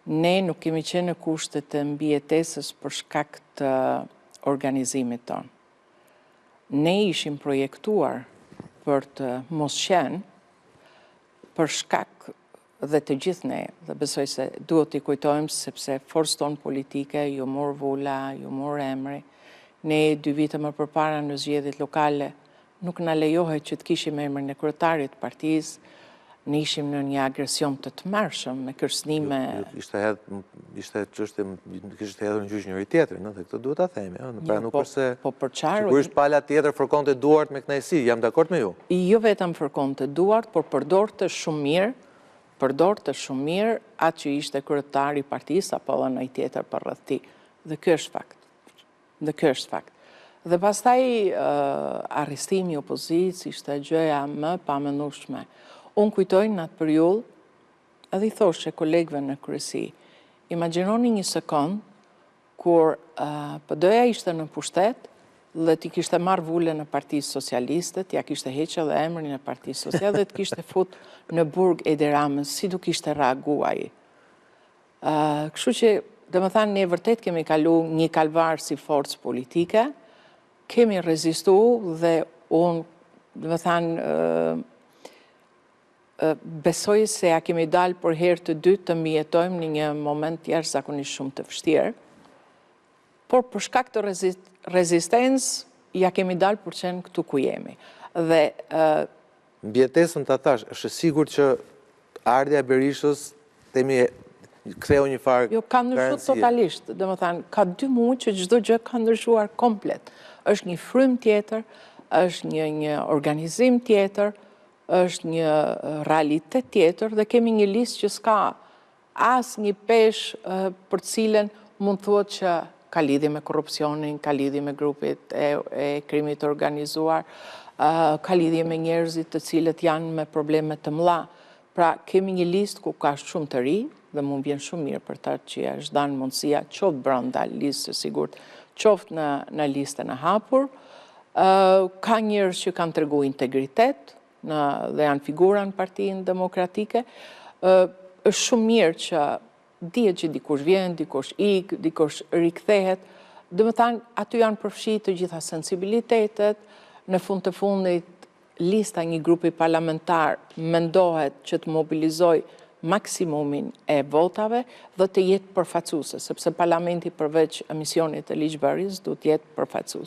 Ne nuk kemi qenë në kushtet të mbijetesës për shkak të organizimit tonë. Ne ishim projektuar për të mos qenë për shkak dhe të gjithë ne, dhe besoj se duhet t'i kujtojmë sepse forcë tonë politike ju morë vula, ju morë emri. Ne 2 vite më përpara në zgjedhjet lokale nuk na lejohet që të kishim emrin e kryetarit të partisë. Ne ishim në një agresion të tmerrshëm me kërcënime. Ishte çështje, kishte hedhur në gjyq njëri tjetrin, dhe këtë duhet ta themi, pra nuk është se po për çfarë? Sigurisht pala tjetër fërkonte duart me kënaqësi, jam dakord me ju. Jo vetëm fërkonte duart, por përdorte shumë mirë atë që ishte kryetari i partisë apo edhe ndonjë tjetër për rreth tij. Dhe ky është fakt. Dhe pastaj arrestimi i opozicës ishte gjëja më pamendueshme. Unë kujtoj në atë periudhë, edhe i thoshe kolegëve në kryesi, imagjinoni një sekond kur PD-ja ishte në pushtet dhe ti kishte marrë vulën në Partisë Socialiste, ja kishte heqë edhe emrin e Partisë Sociale dhe ti kishte fut në burg Edi Ramës, si do kishte reaguar ai. Kështu që, domethënë, ne vërtet kemi kalu një kalvar si forcë politike, kemi rezistuar dhe unë, domethënë, besoj se ja kemi dalë për herë të dytë të mbijetojmë në një moment jashtëzakonisht shumë të vështirë, por për shkak të rezistencë ja kemi dalë për qenë këtu ku jemi. Dhe mbijetesën ta thash, është sigurt që ardha e Berishës ktheu një farë jo, ka ndryshuar totalisht. Domethënë, ka 2 muaj që çdo gjë ka ndryshuar komplet. Është një frym tjetër, është një organizim tjetër, është një realitet tjetër dhe kemi një listë që s'ka as një peshë për cilën mund thuhet që ka lidhje me korrupsionin, ka lidhje me grupet e krimit organizuar, ka lidhje me njerëzit të cilët janë me probleme të mëdha. Pra, kemi një listë ku ka shumë të ri dhe mund vjen shumë mirë për ta që është dhënë mundësia qoftë brenda listës së sigurt, qoftë në listën e hapur. Ka njerëz që kanë treguar integritet dhe janë figura në Partinë Demokratike. Është shumë mirë që dihet që dikush vjen, dikush ik, dikush rikthehet. Domethënë, aty janë përfshirë të gjitha sensibilitetet. Në fund të fundit, lista një grupi parlamentar mendohet që të mobilizoj maksimumin e votave dhe të jetë përfaqësuese, sepse parlamenti përveç emisionit të ligjvëries duhet të jetë përfaqësues.